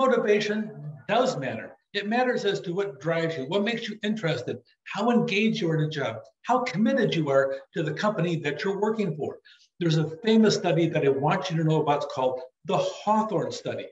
Motivation does matter. It matters as to what drives you, what makes you interested, how engaged you are in a job, how committed you are to the company that you're working for. There's a famous study that I want you to know about. It's called the Hawthorne study.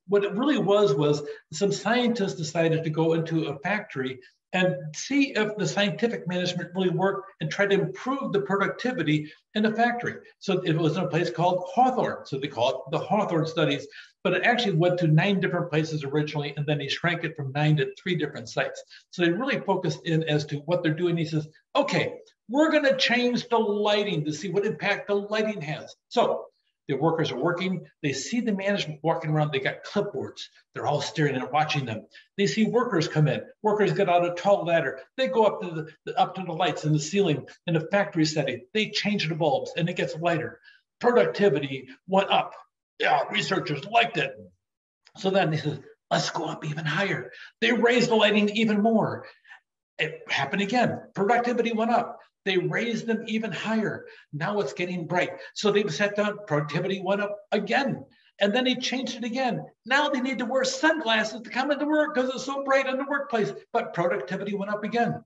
What it really was some scientists decided to go into a factory and see if the scientific management really worked and try to improve the productivity in the factory. So it was in a place called Hawthorne. So they call it the Hawthorne studies, but it actually went to 9 different places originally, and then they shrank it from 9 to 3 different sites. So they really focused in as to what they're doing. He says, okay, we're gonna change the lighting to see what impact the lighting has. So the workers are working. They see the management walking around. They got clipboards. They're all staring and watching them. They see workers come in. Workers get out a tall ladder. They go up to the lights in the ceiling in a factory setting. They change the bulbs and it gets lighter. Productivity went up. Yeah, researchers liked it. So then they said, let's go up even higher. They raised the lighting even more. It happened again. Productivity went up. They raised them even higher. Now it's getting bright. So they sat down, productivity went up again. And then they changed it again. Now they need to wear sunglasses to come into work because it's so bright in the workplace, but productivity went up again.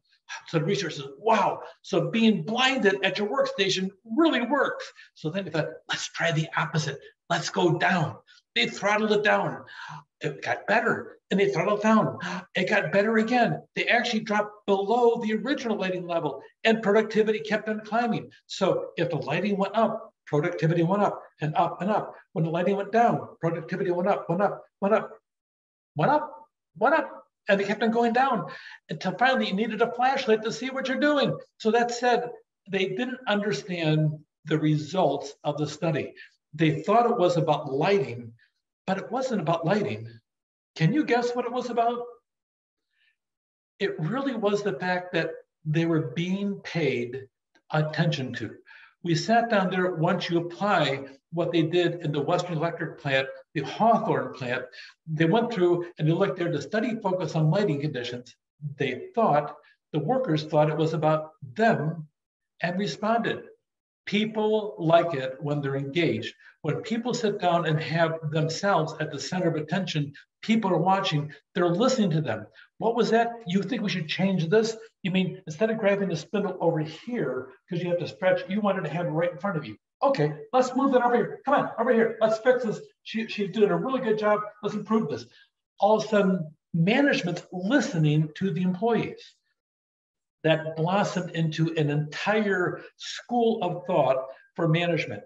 So the research says, wow, so being blinded at your workstation really works. So then they thought, let's try the opposite. Let's go down. They throttled it down. It got better, and they throttled it down. It got better again. They actually dropped below the original lighting level, and productivity kept on climbing. So if the lighting went up, productivity went up and up and up. When the lighting went down, productivity went up, went up, went up, went up, went up, and they kept on going down until finally you needed a flashlight to see what you're doing. So that said, they didn't understand the results of the study. They thought it was about lighting, but it wasn't about lighting. Can you guess what it was about? It really was the fact that they were being paid attention to. We sat down there. Once you apply what they did in the Western Electric plant, the Hawthorne plant, they went through and they looked there to study focus on lighting conditions. They thought, the workers thought it was about them and responded. People like it when they're engaged. When people sit down and have themselves at the center of attention, people are watching, they're listening to them. What was that? You think we should change this? You mean instead of grabbing the spindle over here, because you have to stretch, you wanted to have it right in front of you. Okay, let's move that over here. Come on, over here. Let's fix this. She's doing a really good job. Let's improve this. All of a sudden, management's listening to the employees. That blossomed into an entire school of thought for management.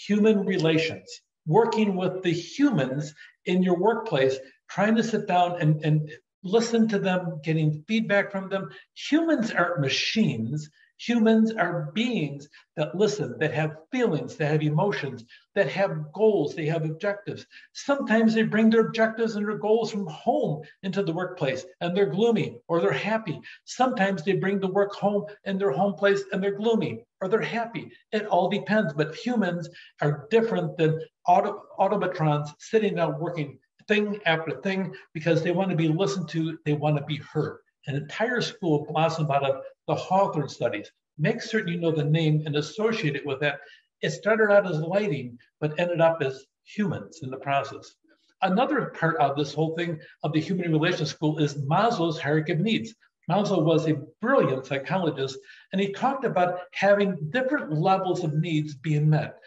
Human relations, working with the humans in your workplace, trying to sit down and listen to them, getting feedback from them. Humans aren't machines. Humans are beings that listen, that have feelings, that have emotions, that have goals, they have objectives. Sometimes they bring their objectives and their goals from home into the workplace and they're gloomy or they're happy. Sometimes they bring the work home in their home place and they're gloomy or they're happy. It all depends, but humans are different than automatrons sitting down working thing after thing because they want to be listened to, they want to be heard. An entire school blossomed out of the Hawthorne studies. Make certain you know the name and associate it with that. It started out as lighting, but ended up as humans in the process. Another part of this whole thing of the human relations school is Maslow's hierarchy of needs. Maslow was a brilliant psychologist, and he talked about having different levels of needs being met.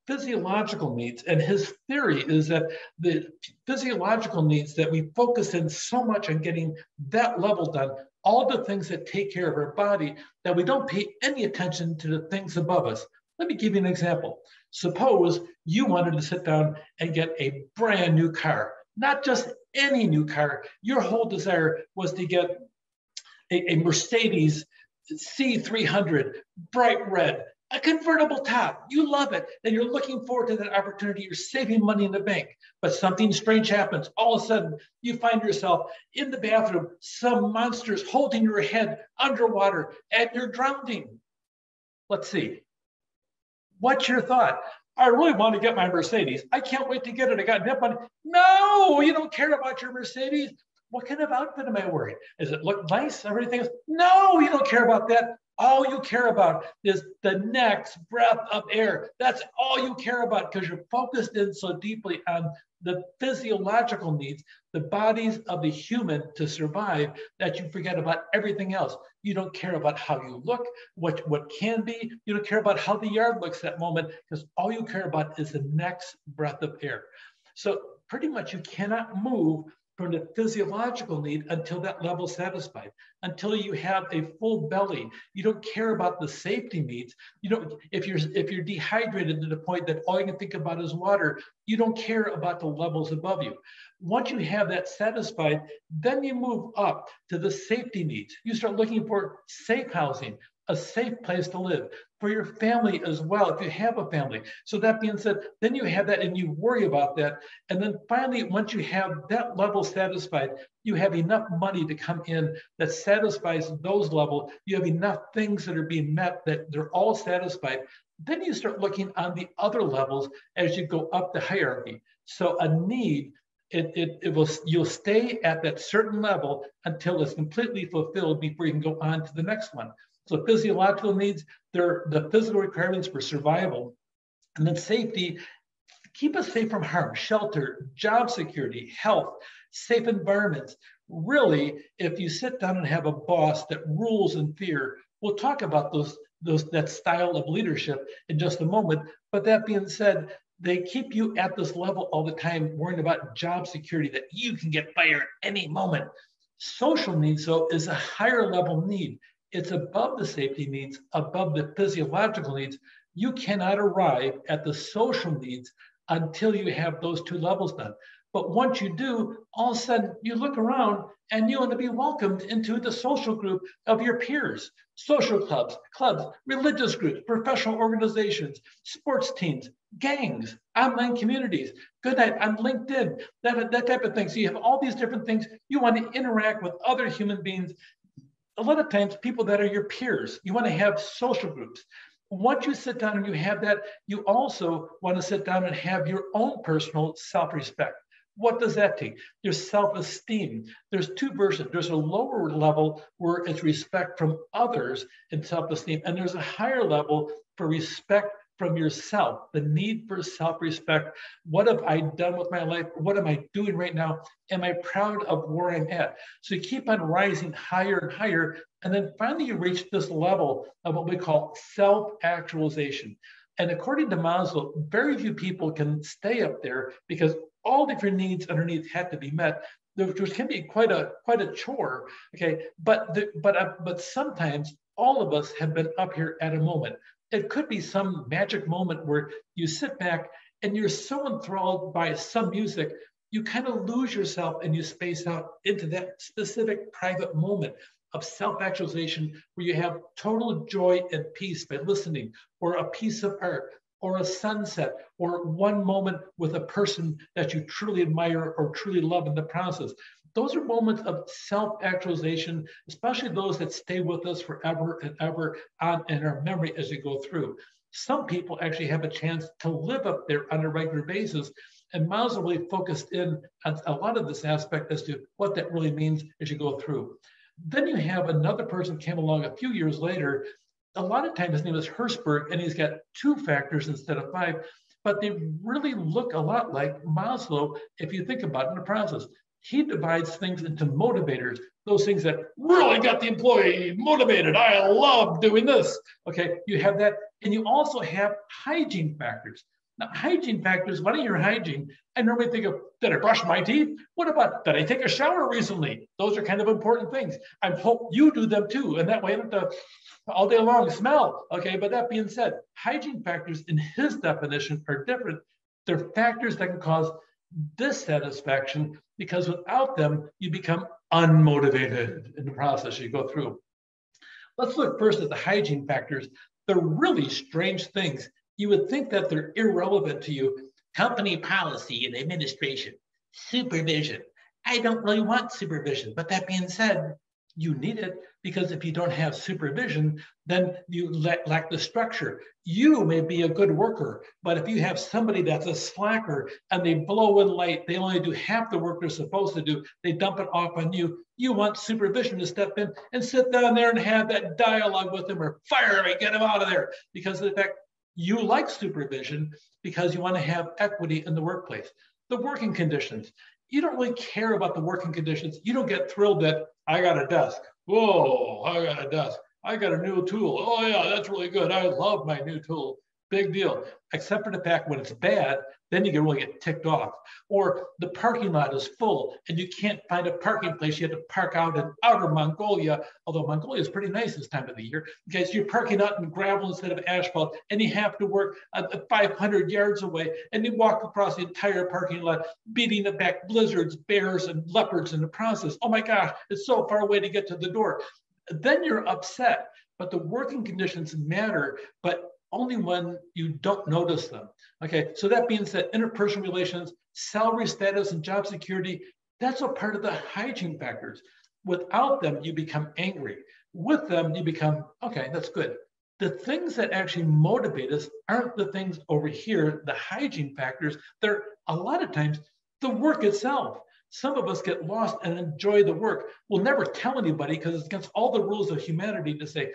Physiological needs, and his theory is that the physiological needs that we focus in so much on getting that level done, all the things that take care of our body, that we don't pay any attention to the things above us. Let me give you an example. Suppose you wanted to sit down and get a brand new car, not just any new car. Your whole desire was to get a Mercedes C300, bright red, a convertible top. You love it. And you're looking forward to that opportunity. You're saving money in the bank, but something strange happens. All of a sudden, you find yourself in the bathroom, some monsters holding your head underwater, and you're drowning. Let's see. What's your thought? I really want to get my Mercedes. I can't wait to get it. I got enough money. No, you don't care about your Mercedes. What kind of outfit am I wearing? Does it look nice? Everything else? No, you don't care about that. All you care about is the next breath of air. That's all you care about because you're focused in so deeply on the physiological needs, the bodies of the human to survive, that you forget about everything else. You don't care about how you look, what can be. You don't care about how the yard looks that moment because all you care about is the next breath of air. So pretty much you cannot move from the physiological need until that level is satisfied, until you have a full belly. You don't care about the safety needs. You don't, if you're dehydrated to the point that all you can think about is water, you don't care about the levels above you. Once you have that satisfied, then you move up to the safety needs. You start looking for safe housing, a safe place to live for your family as well, if you have a family. So that being said, then you have that and you worry about that. And then finally, once you have that level satisfied, you have enough money to come in that satisfies those levels. You have enough things that are being met that they're all satisfied. Then you start looking on the other levels as you go up the hierarchy. So a need, you'll stay at that certain level until it's completely fulfilled before you can go on to the next one. So physiological needs, they're the physical requirements for survival. And then safety, keep us safe from harm, shelter, job security, health, safe environments. Really, if you sit down and have a boss that rules in fear, we'll talk about that style of leadership in just a moment. But that being said, they keep you at this level all the time, worrying about job security, that you can get fired any moment. Social needs, though, is a higher level need. It's above the safety needs, above the physiological needs. You cannot arrive at the social needs until you have those two levels done. But once you do, all of a sudden you look around and you want to be welcomed into the social group of your peers, social clubs, religious groups, professional organizations, sports teams, gangs, online communities. Good night, I'm LinkedIn, that type of thing. So you have all these different things. You want to interact with other human beings. A lot of times people that are your peers, you want to have social groups. Once you sit down and you have that, you also want to sit down and have your own personal self-respect. What does that take? There's self-esteem. There's two versions. There's a lower level where it's respect from others and self-esteem, and there's a higher level for respect from yourself, the need for self-respect. What have I done with my life? What am I doing right now? Am I proud of where I'm at? So you keep on rising higher and higher. And then finally you reach this level of what we call self-actualization. And according to Maslow, very few people can stay up there because all different needs underneath have to be met, which can be quite a chore. Okay, but sometimes all of us have been up here at a moment. It could be some magic moment where you sit back and you're so enthralled by some music, you kind of lose yourself and you space out into that specific private moment of self-actualization where you have total joy and peace by listening, or a piece of art, or a sunset, or one moment with a person that you truly admire or truly love in the process. Those are moments of self-actualization, especially those that stay with us forever and ever on in our memory as we go through. Some people actually have a chance to live up there on a regular basis. And Maslow really focused in on a lot of this aspect as to what that really means as you go through. Then you have another person came along a few years later. A lot of times his name is Herzberg, and he's got 2 factors instead of 5, but they really look a lot like Maslow if you think about it in the process. He divides things into motivators, those things that really got the employee motivated. I love doing this. Okay, you have that. And you also have hygiene factors. Now, hygiene factors, when I hear hygiene, I normally think of, did I brush my teeth? What about, did I take a shower recently? Those are kind of important things. I hope you do them too. And that way I don't have to all day long smell. Okay, but that being said, hygiene factors in his definition are different. They're factors that can cause dissatisfaction because without them, you become unmotivated in the process you go through. Let's look first at the hygiene factors. They're really strange things. You would think that they're irrelevant to you. Company policy and administration, supervision. I don't really want supervision, but that being said, You need it because if you don't have supervision, then you lack the structure. You may be a good worker, but if you have somebody that's a slacker and they blow in light, they only do half the work they're supposed to do, they dump it off on you. You want supervision to step in and sit down there and have that dialogue with them or fire me, get them out of there. Because of the fact you like supervision because you want to have equity in the workplace. The working conditions. You don't really care about the working conditions. You don't get thrilled that I got a desk. Whoa, I got a desk. I got a new tool. Oh yeah, that's really good. I love my new tool. Big deal. Except for the fact when it's bad, then you can really get ticked off. Or the parking lot is full and you can't find a parking place. You have to park out in outer Mongolia, although Mongolia is pretty nice this time of the year because you're parking out in gravel instead of asphalt and you have to work 500 yards away and you walk across the entire parking lot, beating it back blizzards, bears, and leopards in the process. Oh my gosh, it's so far away to get to the door. Then you're upset. But the working conditions matter, but only when you don't notice them. Okay, so that being said, interpersonal relations, salary status, and job security, that's a part of the hygiene factors. Without them, you become angry. With them, you become, okay, that's good. The things that actually motivate us aren't the things over here, the hygiene factors. They're a lot of times the work itself. Some of us get lost and enjoy the work. We'll never tell anybody because it's against all the rules of humanity to say,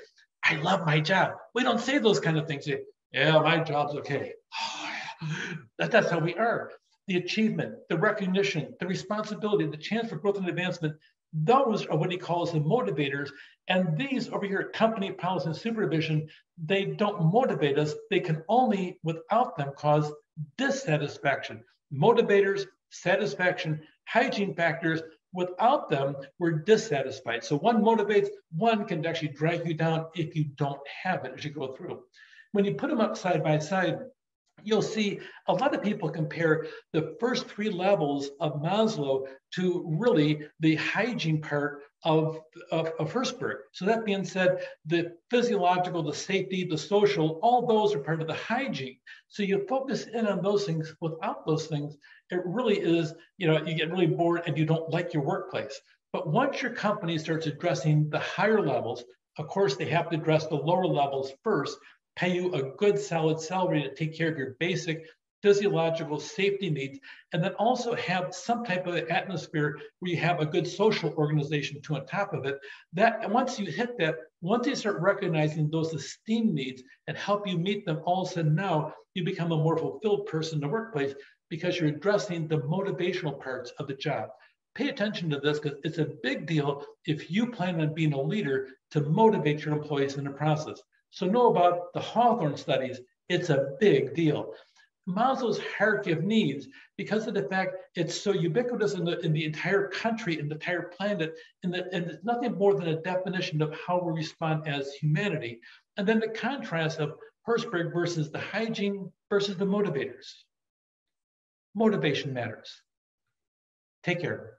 I love my job. We don't say those kind of things. Yeah, my job's okay. Oh, yeah. That's how we are. The achievement, the recognition, the responsibility, the chance for growth and advancement, those are what he calls the motivators. And these over here, company policy and supervision, they don't motivate us. They can only, without them, cause dissatisfaction. Motivators, satisfaction, hygiene factors, without them, we're dissatisfied. So one motivates, one can actually drag you down if you don't have it as you go through. When you put them up side by side, you'll see a lot of people compare the first three levels of Maslow to really the hygiene part of Herzberg. So that being said, the physiological, the safety, the social, all those are part of the hygiene. So you focus in on those things. Without those things, it really is, you get really bored and you don't like your workplace. But once your company starts addressing the higher levels, of course, they have to address the lower levels first, pay you a good solid salary to take care of your basic physiological safety needs, and then also have some type of atmosphere where you have a good social organization to on top of it. That once you hit that, once you start recognizing those esteem needs and help you meet them, all of a sudden now you become a more fulfilled person in the workplace because you're addressing the motivational parts of the job. Pay attention to this because it's a big deal if you plan on being a leader to motivate your employees in the process. So know about the Hawthorne studies. It's a big deal. Maslow's hierarchy of needs, because of the fact it's so ubiquitous in the entire country, in the entire planet, and it's nothing more than a definition of how we respond as humanity. And then the contrast of Herzberg versus the hygiene versus the motivators. Motivation matters. Take care.